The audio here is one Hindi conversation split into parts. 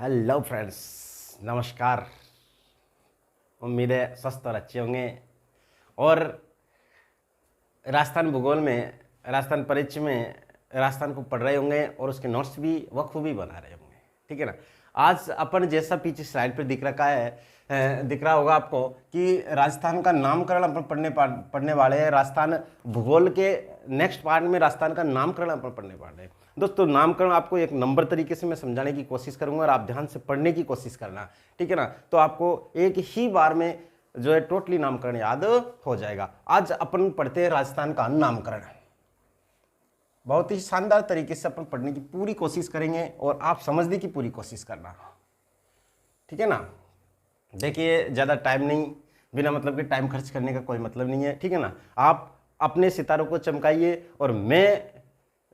हेलो फ्रेंड्स, नमस्कार। उम्मीद है स्वस्थ और अच्छे होंगे और राजस्थान भूगोल में, राजस्थान परिचय में राजस्थान को पढ़ रहे होंगे और उसके नोट्स भी बखूबी बना रहे होंगे। ठीक है ना। आज अपन जैसा पीछे स्लाइड पर दिख रहा होगा आपको कि राजस्थान का नामकरण अपन पढ़ने वाले हैं। राजस्थान भूगोल के नेक्स्ट पार्ट में राजस्थान का नामकरण अपन पढ़ने वाले हैं। दोस्तों, नामकरण आपको एक नंबर तरीके से मैं समझाने की कोशिश करूंगा और आप ध्यान से पढ़ने की कोशिश करना। ठीक है ना। तो आपको एक ही बार में जो है टोटली नामकरण याद हो जाएगा। आज अपन पढ़ते हैं राजस्थान का नामकरण। बहुत ही शानदार तरीके से अपन पढ़ने की पूरी कोशिश करेंगे और आप समझने की पूरी कोशिश करना। ठीक है ना। देखिए, ज़्यादा टाइम नहीं, बिना मतलब के टाइम खर्च करने का कोई मतलब नहीं है। ठीक है ना। आप अपने सितारों को चमकाइए और मैं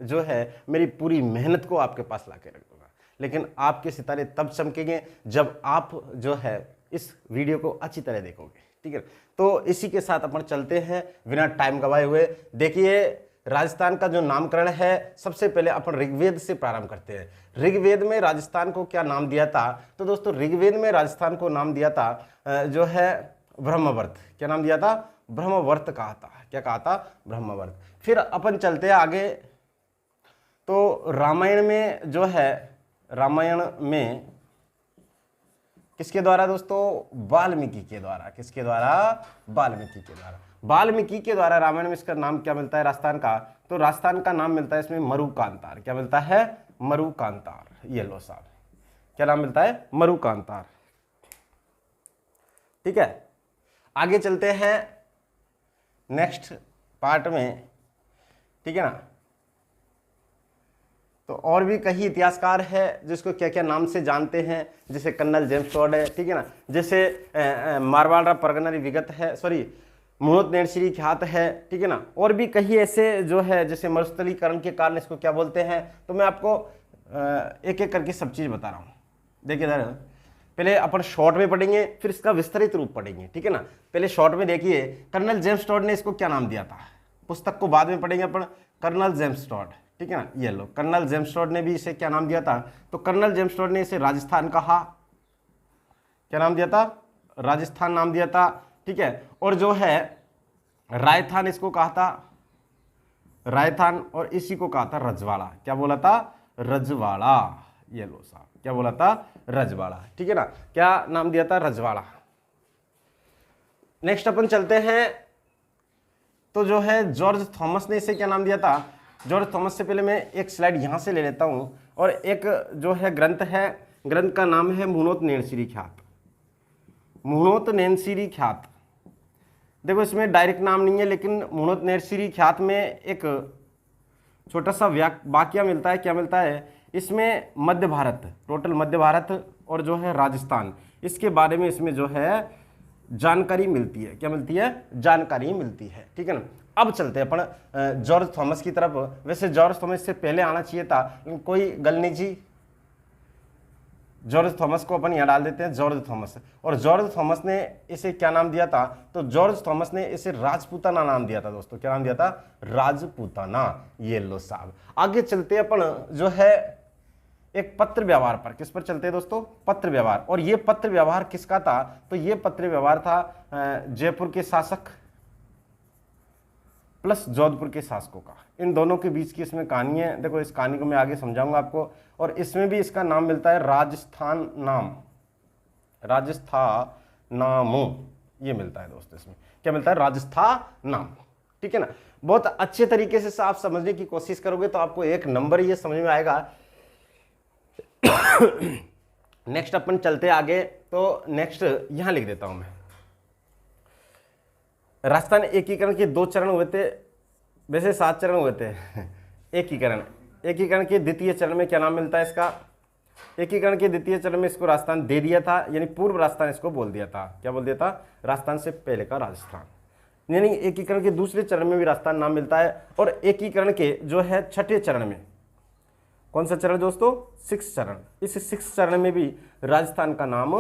जो है मेरी पूरी मेहनत को आपके पास ला के रख दूंगा। लेकिन आपके सितारे तब चमकेंगे जब आप जो है इस वीडियो को अच्छी तरह देखोगे। ठीक है। तो इसी के साथ अपन चलते हैं बिना टाइम गवाए हुए। देखिए, राजस्थान का जो नामकरण है, सबसे पहले अपन ऋग्वेद से प्रारंभ करते हैं। ऋग्वेद में राजस्थान को क्या नाम दिया था? तो दोस्तों, ऋग्वेद में राजस्थान को नाम दिया था जो है ब्रह्मवर्त। क्या नाम दिया था? ब्रह्मवर्त कहा था। क्या कहा था? ब्रह्मवर्त। फिर अपन चलते हैं आगे। तो रामायण में जो है, रामायण में किसके द्वारा दोस्तों? वाल्मीकि के द्वारा। किसके द्वारा? वाल्मीकि के द्वारा। वाल्मीकि के द्वारा रामायण में इसका नाम क्या मिलता है राजस्थान का? तो राजस्थान का नाम मिलता है इसमें मरुकांतार। क्या मिलता है? मरुकांतार। ये लो साहब, क्या नाम मिलता है? मरुकांतार। ठीक है। आगे चलते हैं नेक्स्ट पार्ट में। ठीक है ना। तो और भी कई इतिहासकार है जिसको क्या क्या नाम से जानते हैं, जैसे कर्नल जेम्स टॉड है। ठीक है ना। जैसे मारवाड़ा परगना विगत है, सॉरी मुनोत नेरसिरी ख्यात है। ठीक है ना। और भी कई ऐसे जो है, जैसे मरुस्थलीकरण के कारण इसको क्या बोलते हैं। तो मैं आपको एक एक करके सब चीज़ बता रहा हूँ। देखिए इधर, पहले अपन शॉर्ट में पढ़ेंगे, फिर इसका विस्तृत रूप पढ़ेंगे। ठीक है ना। पहले शॉर्ट में देखिए, कर्नल जेम्स टॉड ने इसको क्या नाम दिया था। पुस्तक को बाद में पढ़ेंगे अपन। Colonel James Tod. ठीक है ना। ये लो, कर्नल जेम्स टॉड ने भी इसे क्या नाम दिया था? तो कर्नल जेम्स टॉड ने इसे राजस्थान कहा। क्या नाम दिया था? राजस्थान नाम दिया था। ठीक है। और जो है रायथान इसको कहा था, रायथान। और इसी को कहा था रजवाड़ा। क्या बोला था? रजवाड़ा। ये लो साहब, क्या बोला था? रजवाड़ा। ठीक है ना। क्या नाम दिया था? रजवाड़ा। नेक्स्ट अपन चलते हैं। तो जो है जॉर्ज थॉमस ने इसे क्या नाम दिया था? जॉर्ज थॉमस से पहले मैं एक स्लाइड यहां से ले लेता हूं। और एक जो है ग्रंथ है, ग्रंथ का नाम है मुनोत नेरसिरी ख्यात। मुनोत नेरसिरी ख्यात। देखो, इसमें डायरेक्ट नाम नहीं है, लेकिन मुनोत नेरसिरी ख्यात में एक छोटा सा वाक्य मिलता है। क्या मिलता है इसमें? मध्य भारत, टोटल मध्य भारत और जो है राजस्थान, इसके बारे में इसमें जो है जानकारी मिलती है। क्या मिलती है? जानकारी मिलती है। ठीक है ना। अब चलते हैं अपन जॉर्ज थॉमस की तरफ। वैसे जॉर्ज थॉमस से पहले आना चाहिए था, लेकिन कोई गल नहीं जी। जॉर्ज थॉमस को अपन यहाँ डाल देते हैं, जॉर्ज थॉमस। और जॉर्ज थॉमस ने इसे क्या नाम दिया था? तो जॉर्ज थॉमस ने इसे राजपूताना नाम दिया था दोस्तों। क्या नाम दिया था? राजपूताना। ये लो साहब। आगे चलते हैं अपन जो है एक पत्र व्यवहार पर। किस पर चलते हैं दोस्तों? पत्र व्यवहार। और ये पत्र व्यवहार किसका था? तो ये पत्र व्यवहार था जयपुर के शासक प्लस जोधपुर के शासकों का। इन दोनों के बीच की इसमें कहानी है। देखो, इस कहानी को मैं आगे समझाऊंगा आपको। और इसमें भी इसका नाम मिलता है राजस्थान नाम। राजस्थान नाम ये मिलता है दोस्तों। इसमें क्या मिलता है? राजस्थान नाम। ठीक है ना। बहुत अच्छे तरीके से आप समझने की कोशिश करोगे तो आपको एक नंबर ये समझ में आएगा। नेक्स्ट अपन चलते आगे। तो नेक्स्ट यहां लिख देता हूं मैं। राजस्थान एकीकरण के 2 चरण हुए थे, वैसे 7 चरण हुए थे। एकीकरण के द्वितीय चरण में क्या नाम मिलता है इसका? एकीकरण के द्वितीय चरण में इसको राजस्थान दे दिया था, यानी पूर्व राजस्थान इसको बोल दिया था। क्या बोल दिया था? राजस्थान से पहले का राजस्थान। यानी एकीकरण के दूसरे चरण में भी राजस्थान नाम मिलता है। और एकीकरण के जो है 6ठे चरण में, कौन सा चरण दोस्तों? 6 चरण। इस 6 चरण में भी राजस्थान का नाम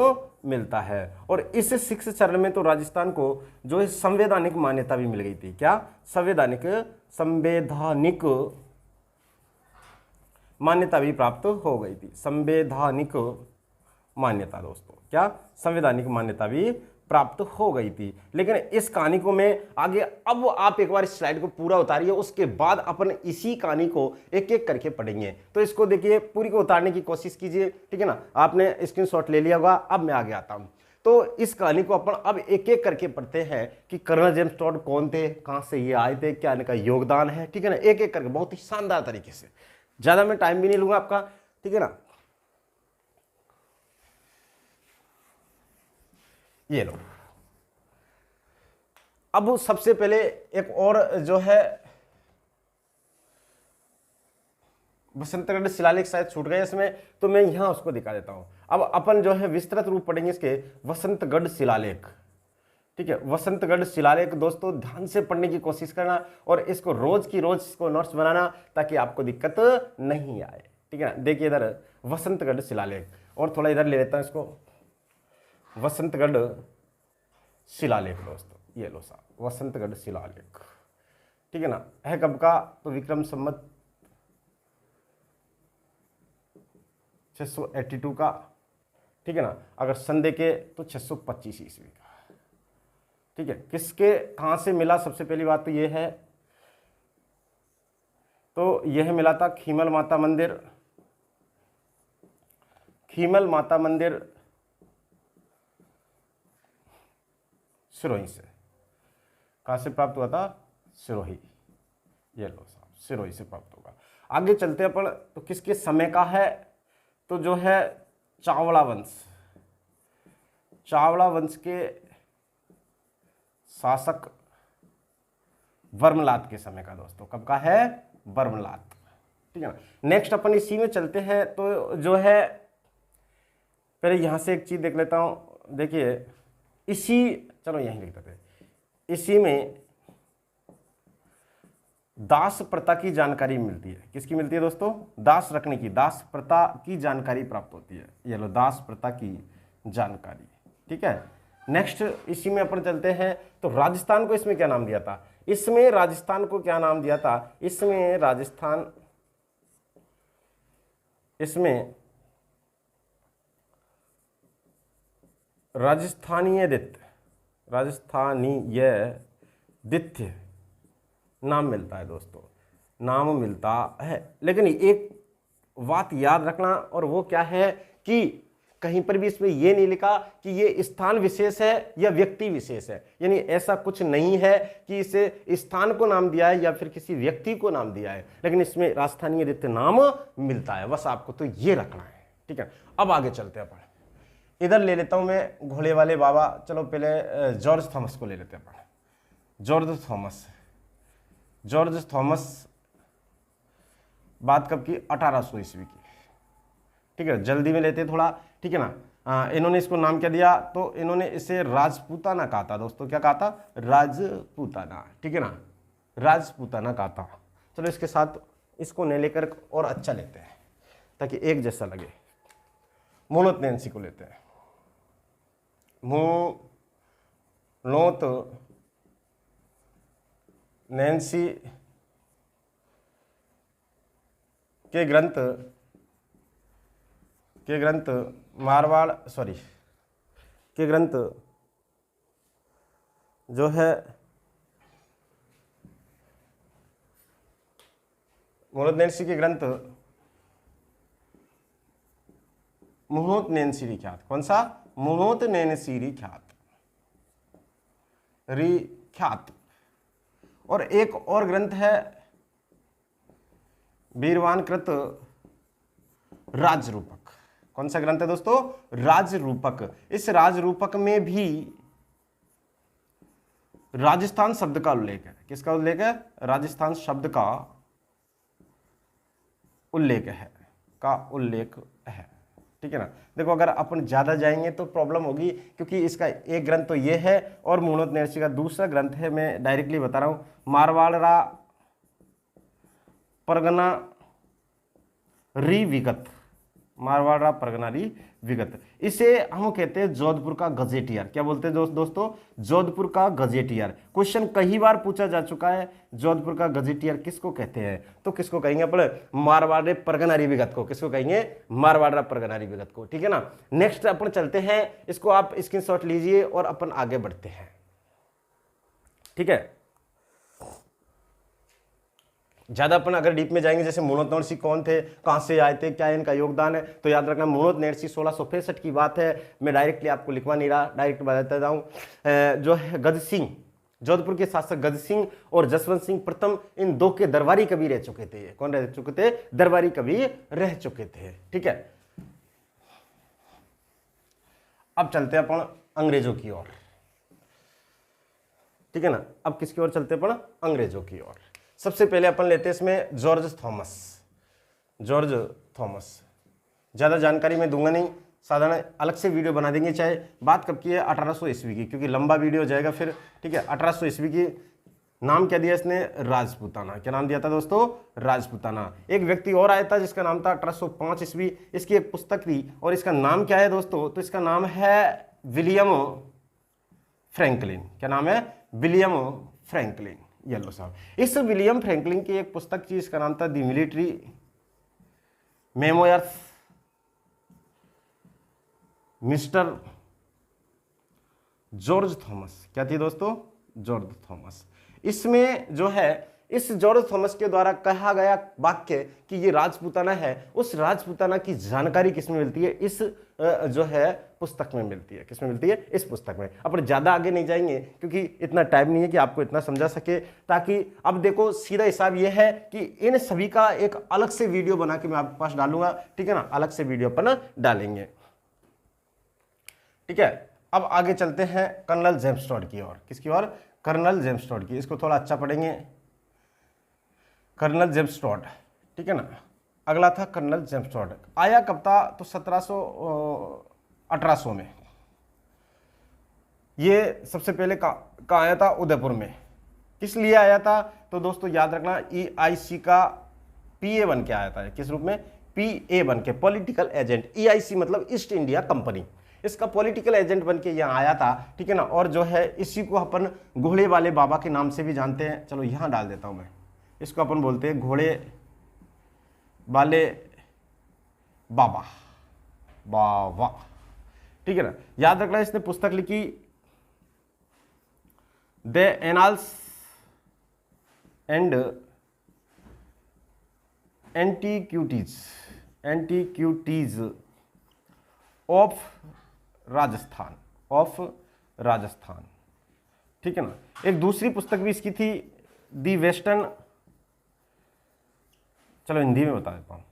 मिलता है। और इस 6 चरण में तो राजस्थान को जो है संवैधानिक मान्यता भी मिल गई थी। क्या? संवैधानिक मान्यता भी प्राप्त हो गई थी। संवैधानिक मान्यता दोस्तों, क्या संवैधानिक मान्यता भी प्राप्त हो गई थी। लेकिन इस कहानी को मैं आगे, अब आप एक बार इस स्लाइड को पूरा उतारिए, उसके बाद अपन इसी कहानी को एक एक करके पढ़ेंगे। तो इसको देखिए, पूरी को उतारने की कोशिश कीजिए, ठीक है ना। आपने स्क्रीनशॉट ले लिया होगा। अब मैं आगे आता हूं, तो इस कहानी को अपन अब एक एक करके पढ़ते हैं कि कर्नल जेम्स टॉड कौन थे, कहां से ये आए थे, क्या इनका योगदान है, ठीक है ना। एक एक करके बहुत ही शानदार तरीके से, ज्यादा मैं टाइम भी नहीं लूंगा आपका, ठीक है ना। ये लो, अब सबसे पहले एक और जो है बसंतगढ़ शिलालेख शायद छूट गए इसमें, तो मैं यहां उसको दिखा देता हूं। अब अपन जो है विस्तृत रूप पढ़ेंगे इसके, बसंतगढ़ शिलालेख, ठीक है। बसंतगढ़ शिलालेख दोस्तों ध्यान से पढ़ने की कोशिश करना और इसको रोज की रोज इसको नोट्स बनाना, ताकि आपको दिक्कत नहीं आए, ठीक है ना। देखिए इधर बसंतगढ़ शिलालेख, और थोड़ा इधर ले लेता हूं इसको, बसंतगढ़ शिलालेख दोस्तों, ये लो साहब बसंतगढ़ शिलालेख, ठीक है ना। है कब का, तो विक्रम संवत 682 का, ठीक है ना। अगर सन देखे तो 625 ईस्वी का, ठीक है। किसके कहां से मिला, सबसे पहली बात तो ये है, तो यह मिला था खीमल माता मंदिर, खीमल माता मंदिर सिरोही से। कहां से प्राप्त हुआ था, सिरोही, ये लो साहब सिरोही से प्राप्त होगा। आगे चलते हैं अपन, तो किसके समय का है, तो जो है चावड़ा वंश, चावड़ा वंश के शासक वर्मलात के समय का दोस्तों। कब का है, वर्मलात, ठीक है ना। नेक्स्ट अपन इसी में चलते हैं, तो जो है पहले यहां से एक चीज देख लेता हूं। देखिए इसी, चलो यहीं लिख देते हैं, इसी में दास प्रथा की जानकारी मिलती है। किसकी मिलती है दोस्तों, दास रखने की, दास प्रथा की जानकारी प्राप्त होती है। ये लो दास प्रथा की जानकारी, ठीक है। नेक्स्ट इसी में अपन चलते हैं, तो राजस्थान को इसमें क्या नाम दिया था, इसमें राजस्थान को क्या नाम दिया था, इसमें राजस्थान, इसमें राजस्थानीय दित्य, राजस्थानीय दित्य नाम मिलता है दोस्तों, नाम मिलता है। लेकिन एक बात याद रखना, और वो क्या है कि कहीं पर भी इसमें यह नहीं लिखा कि ये स्थान विशेष है या व्यक्ति विशेष है, यानी ऐसा कुछ नहीं है कि इसे स्थान को नाम दिया है या फिर किसी व्यक्ति को नाम दिया है, लेकिन इसमें राजस्थानीय दित्य नाम मिलता है, बस आपको तो ये रखना है, ठीक है। अब आगे चलते हैं अपन, इधर ले लेता हूं मैं घोड़े वाले बाबा, चलो पहले जॉर्ज थॉमस को ले लेते हैं अपन। जॉर्ज थॉमस, जॉर्ज थॉमस बात कब की, 1800 ईस्वी की, ठीक है। जल्दी में लेते थोड़ा, ठीक है ना। इन्होंने इसको नाम क्या दिया, तो इन्होंने इसे राजपूताना कहा था दोस्तों। क्या कहा था, राजपूताना, ठीक है ना, राजपूताना कहा था। चलो इसके साथ इसको नहीं लेकर और अच्छा लेते हैं ताकि एक जैसा लगे। मोनोत नैन्सी को लेते हैं, मोनोत नैन्सी के ग्रंथ मारवाड़, सॉरी के ग्रंथ जो है मोनोत नैन्सी के ग्रंथ मोनोत नैन्सी ख्यात, कौन सा, मोनोत नैन्सी ख्यात। और एक और ग्रंथ है बीरवानकृत राजरूपक। कौन सा ग्रंथ है दोस्तों, राजरूपक। इस राजरूपक में भी राजस्थान शब्द का उल्लेख है। किसका उल्लेख है, राजस्थान शब्द का उल्लेख है, ठीक है ना। देखो अगर अपन ज्यादा जाएंगे तो प्रॉब्लम होगी, क्योंकि इसका एक ग्रंथ तो ये है और मोनोत नैन्सी का दूसरा ग्रंथ है, मैं डायरेक्टली बता रहा हूं, मारवाड़ा परगना रिविगत, मारवाड़ा परगनारी विगत, इसे हम कहते हैं जोधपुर का गजेटियर। क्या बोलते हैं दोस्तों? जोधपुर का गजेटियर। क्वेश्चन कई बार पूछा जा चुका है, जोधपुर का गजेटियर किसको कहते हैं? तो किसको कहेंगे अपन? मारवाड़ा परगनारी विगत को। किसको कहेंगे? मारवाड़ा परगनारी विगत को। ठीक है ना। नेक्स्ट अपन चलते हैं, इसको आप स्क्रीनशॉट लीजिए और अपन आगे बढ़ते हैं। ठीक है, ज्यादा अपन अगर डीप में जाएंगे, जैसे मुनोत नरसी कौन थे, कहां से आए थे, क्या इनका योगदान है, तो याद रखना मुनोत नरसी 1665 की बात है। मैं डायरेक्टली आपको लिखवा नहीं रहा, डायरेक्ट बताता जाऊं। जो है गज सिंह, जोधपुर के शासक गज सिंह और जसवंत सिंह प्रथम, इन दो के दरबारी कवि रह चुके थे। कौन रह चुके थे? दरबारी कवि रह चुके थे। ठीक है, अब चलते हैं अपन अंग्रेजों की ओर। ठीक है ना, अब किसकी ओर चलते हैं अपन? अंग्रेजों की ओर। सबसे पहले अपन लेते हैं इसमें जॉर्ज थॉमस। जॉर्ज थॉमस, ज़्यादा जानकारी मैं दूंगा नहीं, साधारण अलग से वीडियो बना देंगे। चाहे बात कब की है? 1800 ईस्वी की, क्योंकि लंबा वीडियो हो जाएगा फिर। ठीक है, 1800 ईस्वी की। नाम क्या दिया इसने? राजपूताना। क्या नाम दिया था दोस्तों? राजपूताना। एक व्यक्ति और आया था जिसका नाम था 1805 ईस्वी, इसकी एक पुस्तक थी और इसका नाम क्या है दोस्तों? तो इसका नाम है विलियम फ्रैंकलिन। क्या नाम है? William Franklin. येलो साहब, इस विलियम फ्रैंकलिन की एक पुस्तक थी, इसका नाम था the military memoirs mister George Thomas. क्या थी दोस्तों? George Thomas. इसमें जो है, इस जॉर्ज थॉमस के द्वारा कहा गया वाक्य कि ये राजपूताना है, उस राजपूताना की जानकारी किसमें मिलती है? इस जो है पुस्तक में मिलती है। किसमें मिलती है? इस पुस्तक में। अपन ज्यादा आगे नहीं जाएंगे क्योंकि इतना टाइम नहीं है कि आपको इतना समझा सके, ताकि अब देखो सीधा हिसाब यह है कि इन सभी का एक अलग से वीडियो बना के मैं आपके पास डालूंगा। ठीक है ना, अलग से वीडियो अपन डालेंगे। ठीक है, अब आगे चलते हैं कर्नल जेम्स टॉड की ओर। किसकी ओर? कर्नल जेम्स टॉड की। इसको थोड़ा अच्छा पढ़ेंगे, कर्नल जेम्स टॉड। ठीक है ना, अगला था कर्नल जेम्स टॉड। आया कब था? तो 1800 में। ये सबसे पहले कहाँ आया था? उदयपुर में। किस लिए आया था? तो दोस्तों याद रखना, EIC का PA बन के आया था। किस रूप में? PA बन के, पॉलिटिकल एजेंट। EIC मतलब ईस्ट इंडिया कंपनी, इसका पॉलिटिकल एजेंट बन के यहाँ आया था। ठीक है ना, और जो है इसी को अपन घोड़े वाले बाबा के नाम से भी जानते हैं। चलो यहाँ डाल देता हूँ मैं, इसको अपन बोलते हैं घोड़े वाले बाबा। बाबा। ठीक है ना, याद रखना, इसने पुस्तक लिखी the annals and antiquities of Rajasthan. ठीक है ना, एक दूसरी पुस्तक भी इसकी थी, दी वेस्टर्न। चलो हिंदी में बता देता हूं,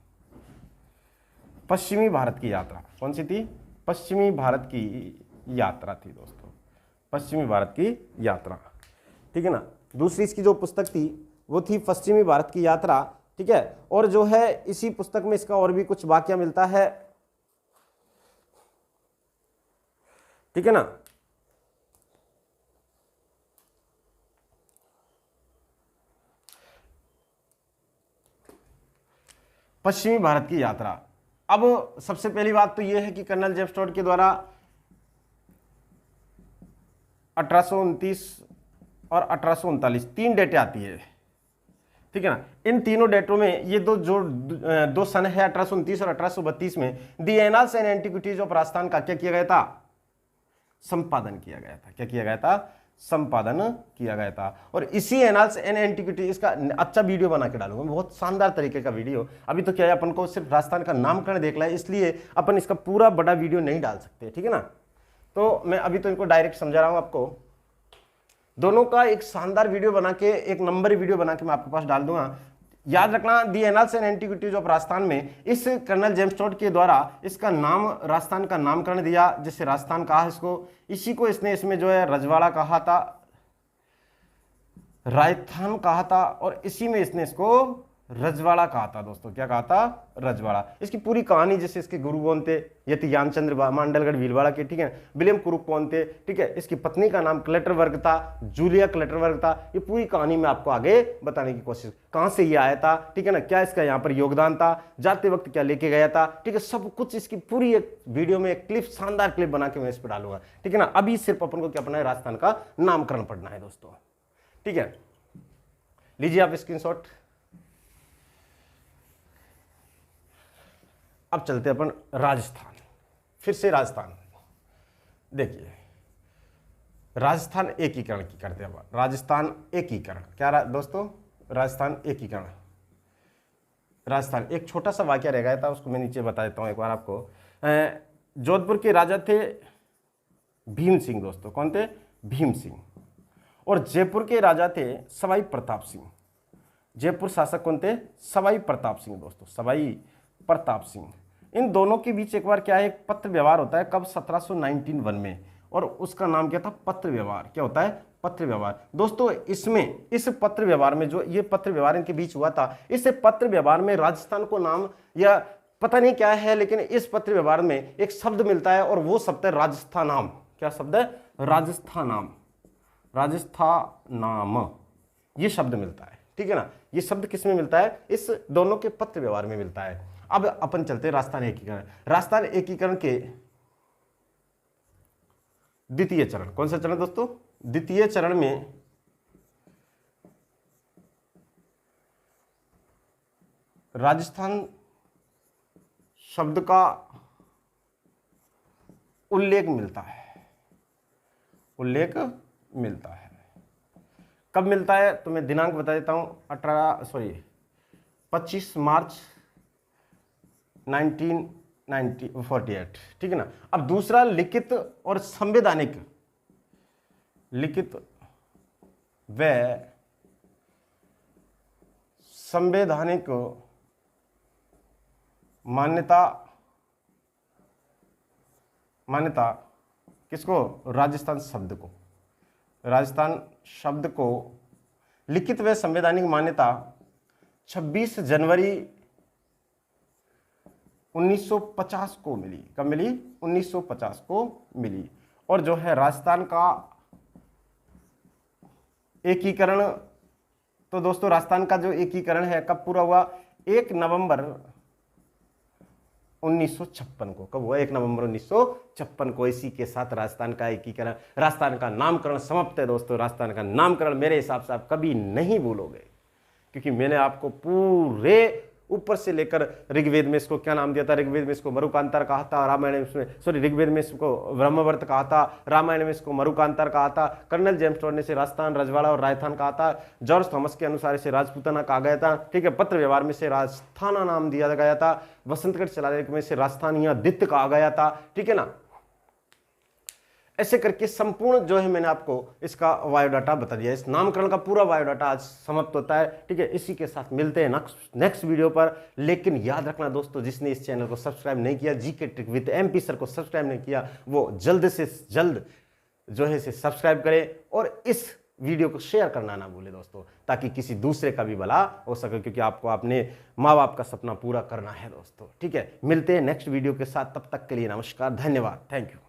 पश्चिमी भारत की यात्रा। कौन सी थी? पश्चिमी भारत की यात्रा थी दोस्तों, पश्चिमी भारत की यात्रा। ठीक है ना, दूसरी इसकी जो पुस्तक थी वो थी पश्चिमी भारत की यात्रा। ठीक है, और जो है इसी पुस्तक में इसका और भी कुछ वाक्य मिलता है। ठीक है ना, पश्चिमी भारत की यात्रा। अब सबसे पहली बात तो यह है कि कर्नल जेम्स टॉड के द्वारा 1829 और 1839 तीन डेटें आती है। ठीक है ना, इन तीनों डेटों में ये दो सन है 1829 और 1832 में the annals and antiquities of Rajasthan का क्या किया गया था? संपादन किया गया था। क्या किया गया था? संपादन किया गया था। और इसी एनाल्स एंड एंटीक्विटी, इसका अच्छा वीडियो बना के डालूंगा, बहुत शानदार तरीके का वीडियो। अभी तो क्या है, अपन को सिर्फ राजस्थान का नामकरण देखना है, इसलिए अपन इसका पूरा बड़ा वीडियो नहीं डाल सकते। ठीक है ना, तो मैं अभी तो इनको डायरेक्ट समझा रहा हूं आपको। दोनों का एक शानदार वीडियो बना के, एक नंबर वीडियो बना के मैं आपके पास डाल दूंगा। याद रखना, the annals and antiquities of Rajasthan में इस कर्नल जेम्स टॉड के द्वारा इसका नाम, राजस्थान का नामकरण दिया, जिससे राजस्थान कहा इसको। इसी को इसने इसमें जो है रजवाड़ा कहा था, राजस्थान कहा था, और इसी में इसने इसको रजवाड़ा कहा था दोस्तों, क्या कहा था? रजवाड़ा। इसकी पूरी कहानी, जैसे इसके गुरु कौन थे? ये थे यामचंद्र मांडलगढ़ भीलवाड़ा के, ठीक है। विलियम कुरुक कौन थे? ठीक है। इसकी पत्नी का नाम क्लटरवर्ग था, जूलिया क्लटरवर्ग था। ये पूरी कहानी में आपको आगे बताने की कोशिश, कहां से ये आया था, ठीक है ना, क्या इसका यहाँ पर योगदान था, जाते वक्त क्या लेके गया था, ठीक है, सब कुछ इसकी पूरी एक वीडियो में एक क्लिप, शानदार क्लिप बना के मैं इस पर डालूंगा, ठीक है ना। अभी सिर्फ अपन को क्या पढ़ना है? राजस्थान का नामकरण पढ़ना है दोस्तों, ठीक है। लीजिए आप स्क्रीनशॉट। अब चलते अपन राजस्थान, फिर से राजस्थान। देखिए, राजस्थान एकीकरण की करते हैं अब। राजस्थान एकीकरण क्या दोस्तों? राजस्थान एकीकरण। राजस्थान, एक छोटा सा वाक्य रह गया था, उसको मैं नीचे बता देता हूं एक बार आपको। जोधपुर के राजा थे भीम सिंह दोस्तों। कौन थे? भीम सिंह। और जयपुर के राजा थे सवाई प्रताप सिंह। जयपुर शासक कौन थे? सवाई प्रताप सिंह दोस्तों, सवाई प्रताप सिंह। इन दोनों के बीच एक बार क्या है? एक पत्र व्यवहार होता है। कब? 1791 में। और उसका नाम क्या था? पत्र व्यवहार। क्या होता है? पत्र व्यवहार। दोस्तों इसमें, इस पत्र व्यवहार में, जो ये पत्र व्यवहार इनके बीच हुआ था, इस पत्र व्यवहार में राजस्थान को नाम या पता नहीं क्या है, लेकिन इस पत्र व्यवहार में एक शब्द मिलता है और वो शब्द है राजस्थानाम। क्या शब्द है? राजस्थानाम। राजस्थानाम, ये शब्द मिलता है, ठीक है ना। ये शब्द किस में मिलता है? इस दोनों के पत्र व्यवहार में मिलता है। अब अपन चलते हैं राजस्थान एकीकरण। राजस्थान एकीकरण के द्वितीय चरण। कौन सा चरण दोस्तों? द्वितीय चरण में राजस्थान शब्द का उल्लेख मिलता है। उल्लेख मिलता है। कब मिलता है? तो मैं दिनांक बता देता हूं। 25 मार्च 1948, ठीक है ना। अब दूसरा, लिखित और संवैधानिक, लिखित व संवैधानिक मान्यता किसको? राजस्थान शब्द को। राजस्थान शब्द को लिखित व संवैधानिक मान्यता 26 जनवरी 1950 को मिली। कब मिली? 1950 को मिली। और जो है राजस्थान का एकीकरण, तो दोस्तों राजस्थान का जो एकीकरण है कब पूरा हुआ? 1 नवंबर 1956 को। कब हुआ? 1 नवंबर 1956 को। इसी के साथ राजस्थान का एकीकरण, राजस्थान का नामकरण समाप्त है दोस्तों। राजस्थान का नामकरण मेरे हिसाब से आप कभी नहीं भूलोगे, क्योंकि मैंने आपको पूरे ऊपर से लेकर, ऋग्वेद में इसको क्या नाम दिया था? ऋग्वेद में इसको मरुकांतर कहा था, रामायण में, सॉरी, ऋग्वेद में इसको ब्रह्मवर्त कहा था, रामायण में इसको मरुकांतर कहा था, कर्नल जेम्स टॉड ने इसे राजस्थान, रजवाड़ा और राजस्थान कहा था, जॉर्ज थॉमस के अनुसार इसे राजपूताना कहा गया था, ठीक है। पत्र व्यवहार में से राजस्थाना नाम दिया गया था, वसंतगढ़ शिलालेख में से राजस्थानिया दित्य कहा गया था, ठीक है ना। ऐसे करके संपूर्ण जो है मैंने आपको इसका बायोडाटा बता दिया। इस नामकरण का पूरा बायोडाटा आज समाप्त होता है, ठीक है। इसी के साथ मिलते हैं नेक्स्ट वीडियो पर। लेकिन याद रखना दोस्तों, जिसने इस चैनल को सब्सक्राइब नहीं किया, GK trick with MP sir को सब्सक्राइब नहीं किया, वो जल्द से जल्द जो है इसे सब्सक्राइब करें और इस वीडियो को शेयर करना ना भूले दोस्तों, ताकि किसी दूसरे का भी भला हो सके, क्योंकि आपको अपने माँ बाप का सपना पूरा करना है दोस्तों, ठीक है। मिलते हैं नेक्स्ट वीडियो के साथ, तब तक के लिए नमस्कार, धन्यवाद, थैंक यू।